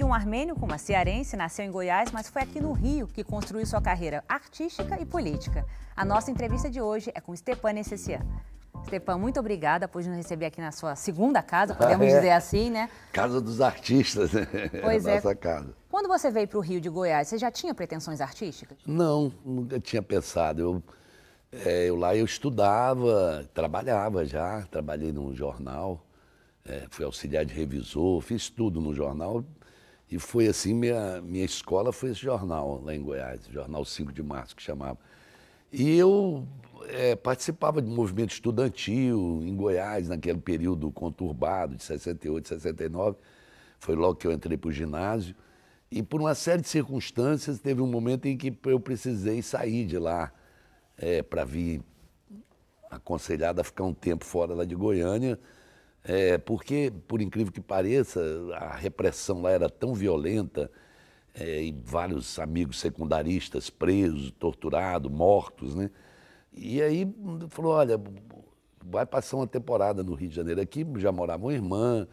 um armênio com uma cearense, nasceu em Goiás, mas foi aqui no Rio que construiu sua carreira artística e política. A nossa entrevista de hoje é com Stepan Necessian. Stepan, muito obrigada por nos receber aqui na sua segunda casa, podemos dizer assim, né? Casa dos artistas, né? Pois é. Nossa casa. Quando você veio para o Rio de Goiás, você já tinha pretensões artísticas? Não, nunca tinha pensado. Lá eu estudava, trabalhava já, trabalhei num jornal, fui auxiliar de revisor, fiz tudo no jornal. E foi assim, minha escola foi esse jornal lá em Goiás, Jornal 5 de Março, que chamava. E eu participava de movimento estudantil em Goiás, naquele período conturbado de 68, 69. Foi logo que eu entrei para o ginásio. E por uma série de circunstâncias, teve um momento em que eu precisei sair de lá para vir aconselhado a ficar um tempo fora lá de Goiânia, porque, por incrível que pareça, a repressão lá era tão violenta, e vários amigos secundaristas presos, torturados, mortos, né? E aí falou, olha, vai passar uma temporada no Rio de Janeiro. Aqui já morava uma irmã,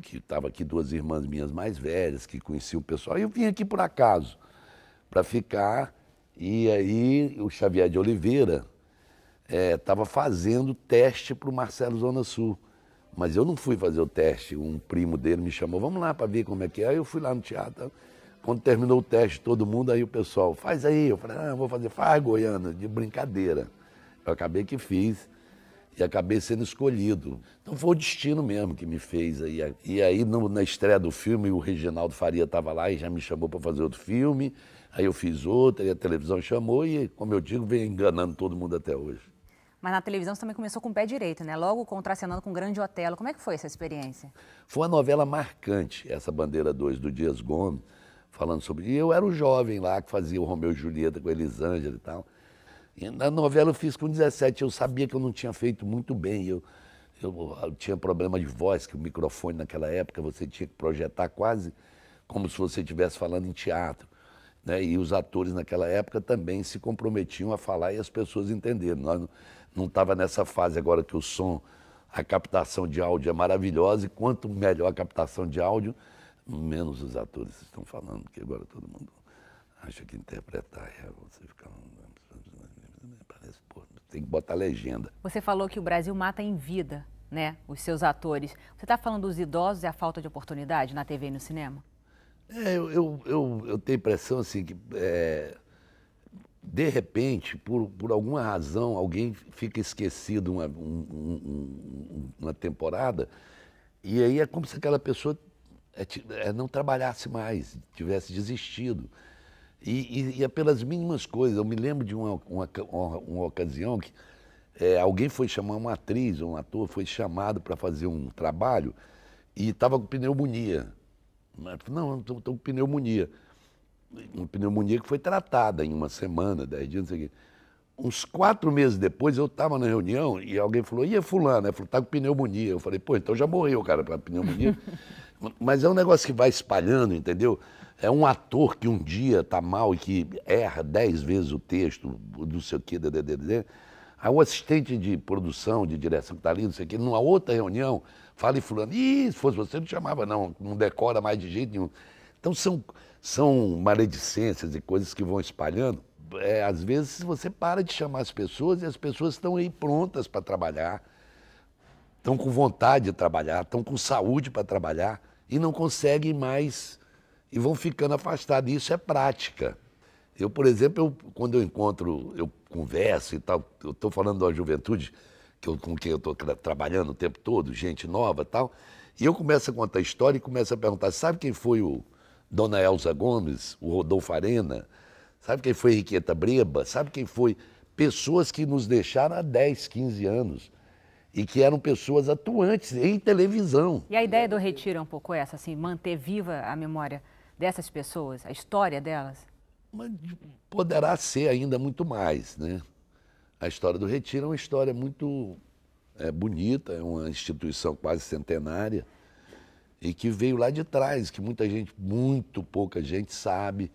que estava aqui, duas irmãs minhas mais velhas, que conheciam o pessoal. E eu vim aqui por acaso, para ficar. E aí o Xavier de Oliveira estava fazendo teste para o Marcelo Zona Sul. Mas eu não fui fazer o teste, um primo dele me chamou, vamos lá para ver como é que é. Aí eu fui lá no teatro. Quando terminou o teste, todo mundo, aí o pessoal, faz aí. Eu falei, vou fazer, faz, Goiânia, de brincadeira. Eu acabei que fiz e acabei sendo escolhido. Então foi o destino mesmo que me fez aí. E aí na estreia do filme, o Reginaldo Faria estava lá e já me chamou para fazer outro filme. Aí eu fiz outro, e a televisão chamou e, como eu digo, vem enganando todo mundo até hoje. Mas na televisão você também começou com o pé direito, né? Logo contracenando com o Grande Otelo. Como é que foi essa experiência? Foi uma novela marcante, essa Bandeira 2, do Dias Gomes, falando sobre... E eu era o jovem lá que fazia o Romeu e Julieta com a Elisângela e tal. E na novela eu fiz com 17, eu sabia que eu não tinha feito muito bem. Eu tinha problema de voz, que o microfone naquela época você tinha que projetar quase como se você estivesse falando em teatro. Né? E os atores naquela época também se comprometiam a falar e as pessoas entenderam. Nós não estava nessa fase agora que o som, a captação de áudio é maravilhosa, e quanto melhor a captação de áudio, menos os atores estão falando, porque agora todo mundo acha que interpretar você fica... Parece, pô, tem que botar legenda. Você falou que o Brasil mata em vida, né, os seus atores. Você está falando dos idosos e a falta de oportunidade na TV e no cinema? Eu tenho a impressão assim que, de repente, por alguma razão, alguém fica esquecido uma temporada, e aí é como se aquela pessoa não trabalhasse mais, tivesse desistido. E é pelas mínimas coisas. Eu me lembro de uma ocasião que alguém foi chamar uma atriz, um ator, foi chamado para fazer um trabalho e estava com pneumonia. Não, eu estou com pneumonia. Uma pneumonia que foi tratada em uma semana, 10 dias, não sei o quê. Uns 4 meses depois, eu estava na reunião e alguém falou, e a fulana? Ele falou, está com pneumonia. Eu falei, pô, então já morreu, cara, para pneumonia. Mas é um negócio que vai espalhando, entendeu? É um ator que um dia está mal e que erra 10 vezes o texto, não sei o quê, aí o assistente de produção, de direção que está ali, não sei o quê, numa outra reunião, fala e fulano, se fosse você não chamava não decora mais de jeito nenhum. Então são maledicências e coisas que vão espalhando. Às vezes você para de chamar as pessoas e as pessoas estão aí prontas para trabalhar, estão com vontade de trabalhar, estão com saúde para trabalhar e não conseguem mais e vão ficando afastados. Isso é prática. Eu, por exemplo, quando eu encontro, eu converso e tal, eu estou falando da juventude com quem eu estou trabalhando o tempo todo, gente nova e tal, e eu começo a contar a história e começo a perguntar, sabe quem foi o Dona Elza Gomes, o Rodolfo Arena? Sabe quem foi Henriqueta Breba? Sabe quem foi? Pessoas que nos deixaram há 10, 15 anos e que eram pessoas atuantes em televisão. E a ideia do Retiro é um pouco essa, assim, manter viva a memória dessas pessoas, a história delas? Mas poderá ser ainda muito mais, né? A história do Retiro é uma história muito bonita, é uma instituição quase centenária e que veio lá de trás, que muita gente, muito pouca gente sabe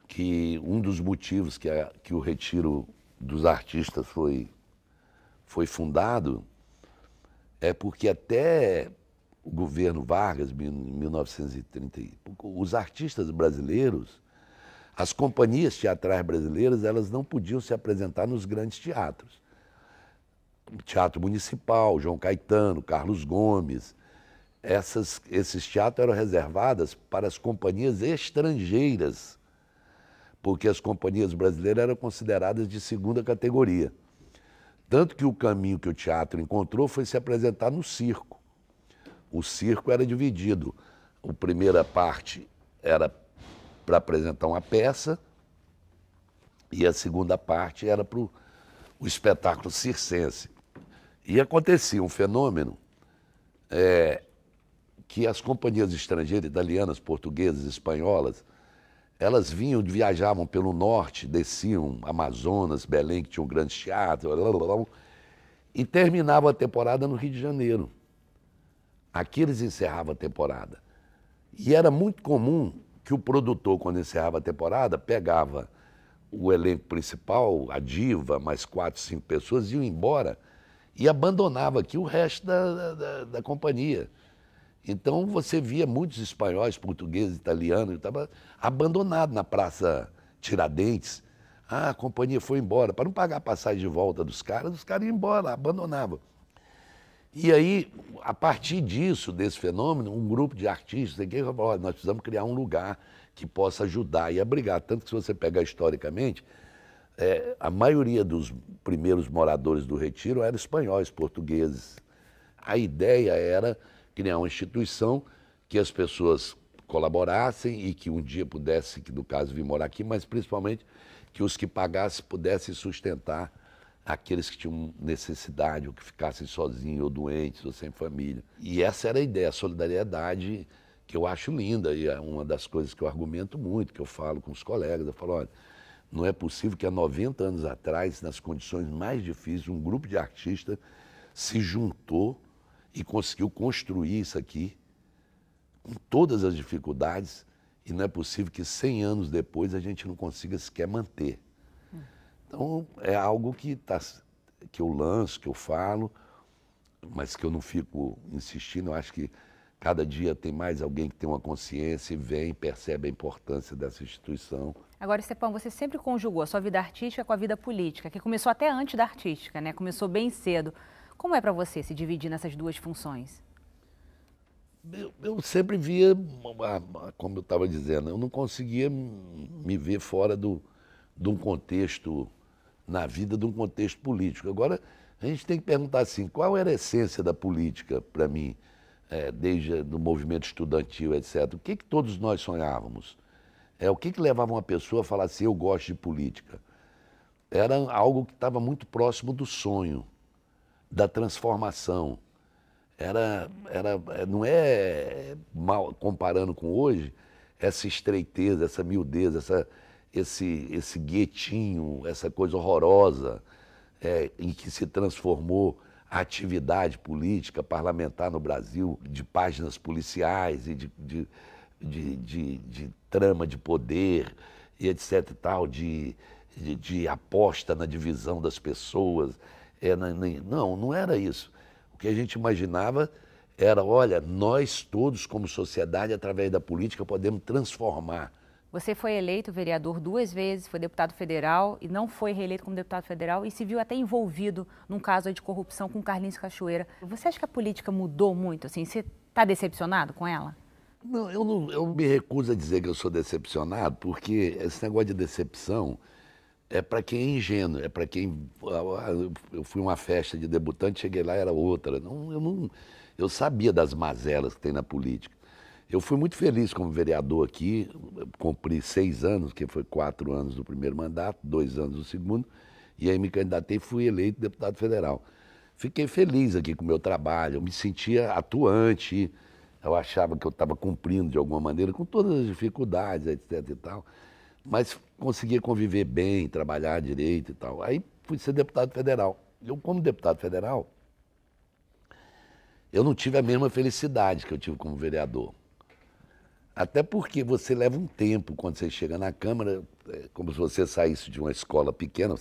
que um dos motivos que o Retiro dos Artistas foi fundado é porque até o governo Vargas, em 1930. Os artistas brasileiros, as companhias teatrais brasileiras, elas não podiam se apresentar nos grandes teatros. Teatro Municipal, João Caetano, Carlos Gomes, esses teatros eram reservados para as companhias estrangeiras, porque as companhias brasileiras eram consideradas de segunda categoria. Tanto que o caminho que o teatro encontrou foi se apresentar no circo. O circo era dividido. A primeira parte era para apresentar uma peça e a segunda parte era para o espetáculo circense. E acontecia um fenômeno que as companhias estrangeiras, italianas, portuguesas, espanholas, elas viajavam pelo norte, desciam Amazonas, Belém, que tinha um grande teatro, e terminavam a temporada no Rio de Janeiro. Aqui eles encerravam a temporada. E era muito comum que o produtor, quando encerrava a temporada, pegava o elenco principal, a diva, mais 4, 5 pessoas, iam embora e abandonava aqui o resto da companhia. Então você via muitos espanhóis, portugueses, italianos, estavam abandonados na Praça Tiradentes. Ah, a companhia foi embora. Para não pagar a passagem de volta dos caras iam embora, abandonavam. E aí, a partir disso, desse fenômeno, um grupo de artistas aqui falou, olha, nós precisamos criar um lugar que possa ajudar e abrigar. Tanto que se você pegar historicamente, a maioria dos primeiros moradores do Retiro eram espanhóis, portugueses. A ideia era criar uma instituição que as pessoas colaborassem e que um dia pudesse, que no caso, vir morar aqui, mas principalmente que os que pagassem pudessem sustentar aqueles que tinham necessidade, ou que ficassem sozinhos, ou doentes, ou sem família. E essa era a ideia, a solidariedade, que eu acho linda, e é uma das coisas que eu argumento muito, que eu falo com os colegas, eu falo, olha, não é possível que há 90 anos atrás, nas condições mais difíceis, um grupo de artistas se juntou e conseguiu construir isso aqui, com todas as dificuldades, e não é possível que 100 anos depois a gente não consiga sequer manter. Então, é algo que eu lanço, que eu falo, mas que eu não fico insistindo. Eu acho que cada dia tem mais alguém que tem uma consciência e vem, percebe a importância dessa instituição. Agora, Stepan, você sempre conjugou a sua vida artística com a vida política, que começou até antes da artística, né? Começou bem cedo. Como é para você se dividir nessas duas funções? Eu sempre via, como eu estava dizendo, eu não conseguia me ver fora de um contexto, na vida, de um contexto político. Agora, a gente tem que perguntar assim, qual era a essência da política para mim, desde o movimento estudantil, etc. O que todos nós sonhávamos? O que levava uma pessoa a falar assim, eu gosto de política? Era algo que estava muito próximo do sonho, da transformação. Não é mal comparando com hoje, essa estreiteza, essa miudez, esse guetinho, essa coisa horrorosa em que se transformou a atividade política parlamentar no Brasil, de páginas policiais e de trama de poder e etc. e tal, de aposta na divisão das pessoas. Não era isso. O que a gente imaginava era, olha, nós todos como sociedade, através da política, podemos transformar. Você foi eleito vereador 2 vezes, foi deputado federal e não foi reeleito como deputado federal e se viu até envolvido num caso de corrupção com Carlinhos Cachoeira. Você acha que a política mudou muito? Assim, você está decepcionado com ela? Não, eu me recuso a dizer que eu sou decepcionado, porque esse negócio de decepção é para quem é ingênuo, é para quem... Eu fui a uma festa de debutante, cheguei lá, era outra. Eu sabia das mazelas que tem na política. Eu fui muito feliz como vereador aqui, cumpri 6 anos, que foi 4 anos do primeiro mandato, 2 anos do segundo, e aí me candidatei e fui eleito deputado federal. Fiquei feliz aqui com o meu trabalho, eu me sentia atuante, eu achava que eu estava cumprindo de alguma maneira, com todas as dificuldades, etc e tal, mas conseguia conviver bem, trabalhar direito e tal. Aí fui ser deputado federal. Eu, como deputado federal, eu não tive a mesma felicidade que eu tive como vereador. Até porque você leva um tempo quando você chega na Câmara, como se você saísse de uma escola pequena,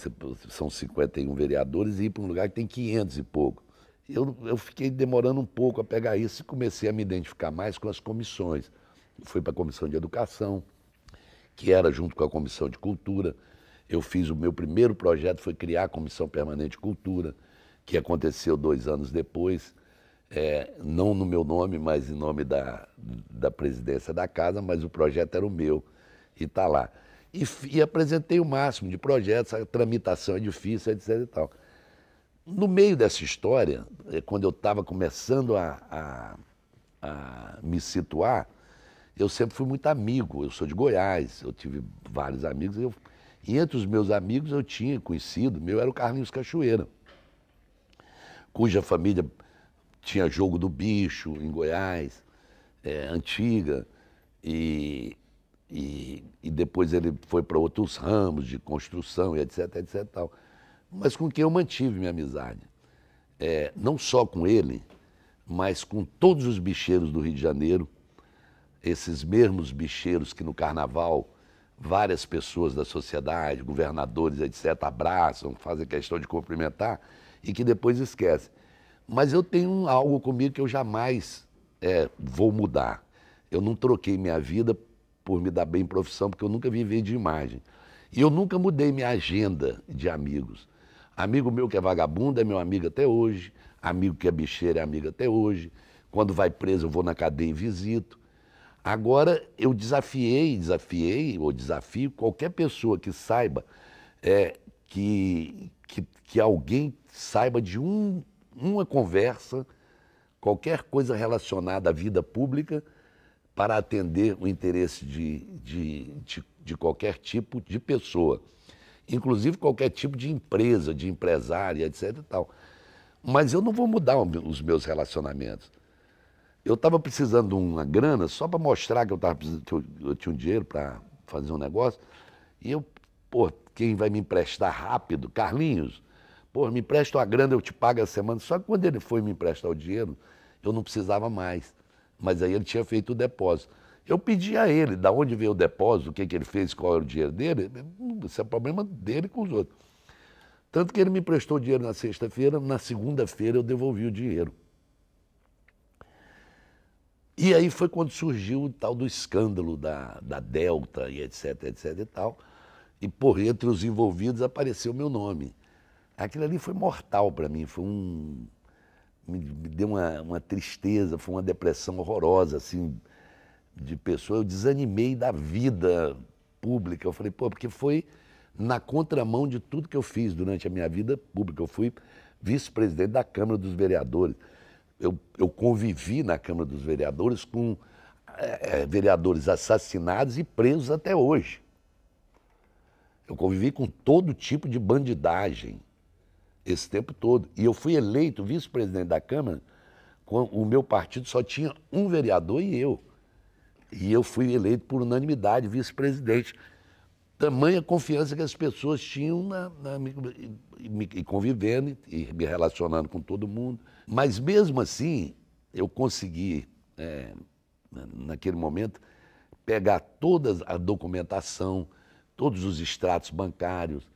são 51 vereadores, e ir para um lugar que tem 500 e pouco. eu fiquei demorando um pouco a pegar isso e comecei a me identificar mais com as comissões. Fui para a Comissão de Educação, que era junto com a Comissão de Cultura. Eu fiz o meu primeiro projeto, foi criar a Comissão Permanente de Cultura, que aconteceu 2 anos depois, não no meu nome, mas em nome da presidência da casa, mas o projeto era o meu, e está lá. E apresentei o máximo de projetos, a tramitação é difícil, etc. e tal. No meio dessa história, quando eu estava começando a me situar, eu sempre fui muito amigo, eu sou de Goiás, eu tive vários amigos, e entre os meus amigos eu tinha conhecido, meu era o Carlinhos Cachoeira, cuja família tinha Jogo do Bicho em Goiás, antiga, e depois ele foi para outros ramos de construção, e etc, etc tal. Mas com quem eu mantive minha amizade. Não só com ele, mas com todos os bicheiros do Rio de Janeiro, esses mesmos bicheiros que no carnaval várias pessoas da sociedade, governadores, etc., abraçam, fazem questão de cumprimentar e que depois esquecem. Mas eu tenho algo comigo que eu jamais vou mudar. Eu não troquei minha vida por me dar bem em profissão, porque eu nunca vivi de imagem. E eu nunca mudei minha agenda de amigos. Amigo meu que é vagabundo é meu amigo até hoje, amigo que é bicheiro é amigo até hoje. Quando vai preso eu vou na cadeia e visito. Agora eu desafiei ou desafio qualquer pessoa que saiba que alguém saiba de uma conversa, qualquer coisa relacionada à vida pública para atender o interesse de qualquer tipo de pessoa, inclusive qualquer tipo de empresa, de empresária, etc. e tal. Mas eu não vou mudar os meus relacionamentos. Eu estava precisando de uma grana só para mostrar que eu tinha um dinheiro para fazer um negócio. E quem vai me emprestar rápido? Carlinhos, me empresta uma grana, eu te pago a semana. Só que quando ele foi me emprestar o dinheiro, eu não precisava mais. Mas aí ele tinha feito o depósito. Eu pedi a ele de onde veio o depósito, o que ele fez, qual era o dinheiro dele. Isso é problema dele com os outros. Tanto que ele me emprestou o dinheiro na sexta-feira, na segunda-feira eu devolvi o dinheiro. E aí foi quando surgiu o tal do escândalo da Delta e etc, etc e tal. E entre os envolvidos apareceu o meu nome. Aquilo ali foi mortal para mim, me deu uma tristeza, foi uma depressão horrorosa, assim, de pessoa. Eu desanimei da vida pública. Eu falei, porque foi na contramão de tudo que eu fiz durante a minha vida pública. Eu fui vice-presidente da Câmara dos Vereadores. Eu convivi na Câmara dos Vereadores com vereadores assassinados e presos até hoje. Eu convivi com todo tipo de bandidagem esse tempo todo. E eu fui eleito vice-presidente da Câmara, o meu partido só tinha um vereador e eu. E eu fui eleito por unanimidade vice-presidente. Tamanha confiança que as pessoas tinham e convivendo e me relacionando com todo mundo. Mas mesmo assim, eu consegui, naquele momento, pegar toda a documentação, todos os extratos bancários,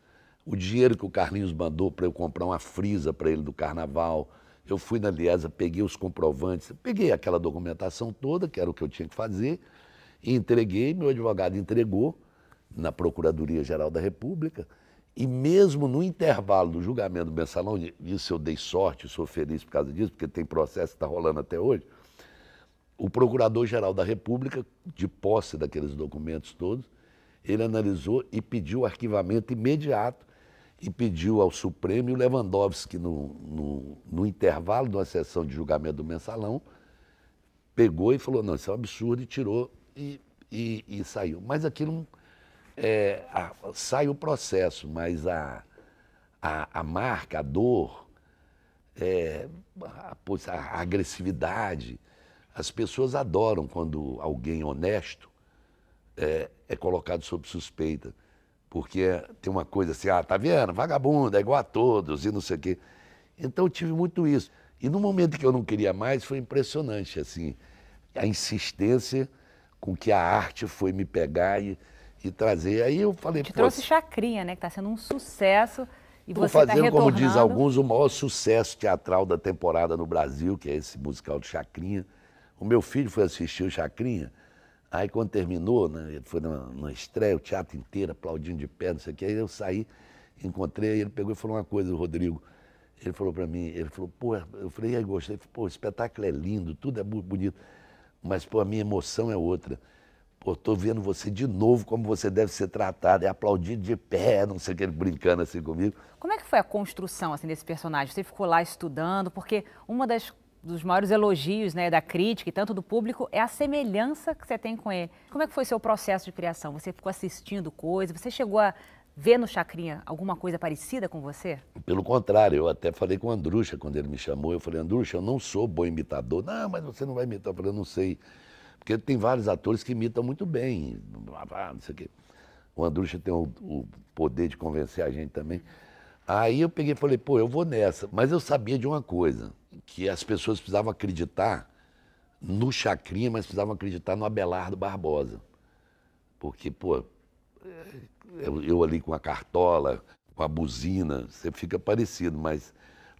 o dinheiro que o Carlinhos mandou para eu comprar uma frisa para ele do carnaval. Eu fui na Liesa, peguei os comprovantes, peguei aquela documentação toda, que era o que eu tinha que fazer, e entreguei, meu advogado entregou na Procuradoria-Geral da República, e mesmo no intervalo do julgamento do mensalão, isso eu dei sorte, sou feliz por causa disso, porque tem processo que está rolando até hoje, o Procurador-Geral da República, de posse daqueles documentos todos, ele analisou e pediu arquivamento imediato e pediu ao Supremo, e o Lewandowski, no intervalo de uma sessão de julgamento do mensalão, pegou e falou, não, isso é um absurdo, e tirou e saiu. Mas aquilo sai o processo, mas a marca, a dor, a agressividade, as pessoas adoram quando alguém honesto é colocado sob suspeita. Porque tem uma coisa assim, tá vendo, vagabundo, é igual a todos e não sei o quê. Então eu tive muito isso. E no momento que eu não queria mais, foi impressionante, assim, a insistência com que a arte foi me pegar e trazer. Aí eu falei, Te trouxe Chacrinha, né, que está sendo um sucesso. E Estou você está fazendo, como diz retornando. alguns, o maior sucesso teatral da temporada no Brasil, que é esse musical de Chacrinha. O meu filho foi assistir o Chacrinha, aí quando terminou, né, ele foi na estreia, o teatro inteiro aplaudindo de pé, não sei o que, aí eu saí, encontrei, ele pegou e falou uma coisa, o Rodrigo. Ele falou para mim, ele falou, pô, eu falei, e aí, gostei? Ele falou, pô, o espetáculo é lindo, tudo é bonito, mas, pô, a minha emoção é outra. Pô, tô vendo você de novo como você deve ser tratado, é aplaudido de pé, não sei o que, ele brincando assim comigo. Como é que foi a construção assim, desse personagem? Você ficou lá estudando, porque dos maiores elogios, né, da crítica e tanto do público é a semelhança que você tem com ele. Como é que foi seu processo de criação? Você ficou assistindo coisas? Você chegou a ver no Chacrinha alguma coisa parecida com você? Pelo contrário, eu até falei com o Andrucha quando ele me chamou, eu falei, Andrucha, eu não sou bom imitador. Não, mas você não vai imitar. Eu falei, eu não sei. Porque tem vários atores que imitam muito bem, não sei o quê. O Andrucha tem o poder de convencer a gente também. Aí eu peguei e falei, pô, eu vou nessa. Mas eu sabia de uma coisa, que as pessoas precisavam acreditar no Chacrinha, mas precisavam acreditar no Abelardo Barbosa. Porque, pô, eu ali com a cartola, com a buzina, você fica parecido, mas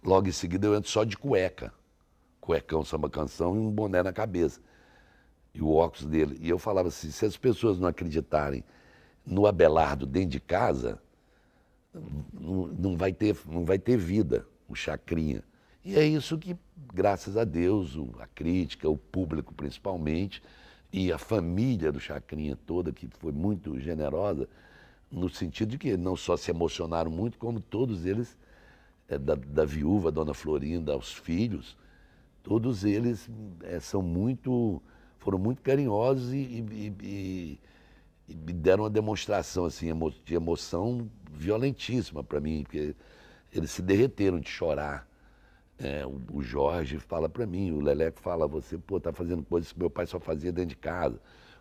logo em seguida eu entro só de cueca. Cuecão, samba canção e um boné na cabeça. E o óculos dele. E eu falava assim, se as pessoas não acreditarem no Abelardo dentro de casa, não vai ter vida, o Chacrinha. E é isso que, graças a Deus, a crítica, o público principalmente, e a família do Chacrinha toda, que foi muito generosa, no sentido de que não só se emocionaram muito, como todos eles, da viúva, Dona Florinda, aos filhos, todos eles foram muito carinhosos e me deram uma demonstração assim, de emoção violentíssima para mim, porque eles se derreteram de chorar. O Jorge fala para mim, o Leleco fala, você tá fazendo coisas que meu pai só fazia dentro de casa.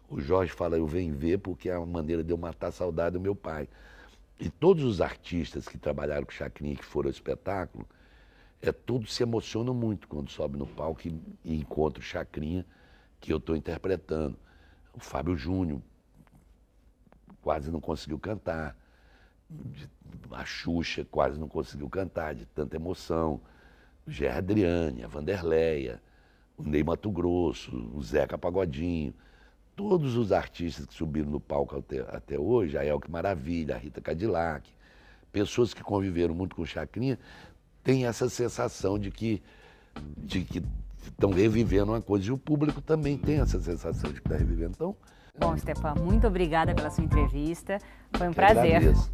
O Jorge fala, eu venho ver porque é uma maneira de eu matar a saudade do meu pai. E todos os artistas que trabalharam com Chacrinha, que foram ao espetáculo, todos se emocionam muito quando sobe no palco e encontra o Chacrinha que eu estou interpretando. O Fábio Júnior quase não conseguiu cantar. A Xuxa quase não conseguiu cantar, de tanta emoção. O Gé Adriane, a Vanderleia, o Ney Matogrosso, o Zeca Pagodinho. Todos os artistas que subiram no palco até hoje, a Elke Maravilha, a Rita Cadillac, pessoas que conviveram muito com o Chacrinha, têm essa sensação de que estão revivendo uma coisa. E o público também tem essa sensação de que está revivendo. Então, bom, Stepan, muito obrigada pela sua entrevista. Foi um que prazer. agradeço.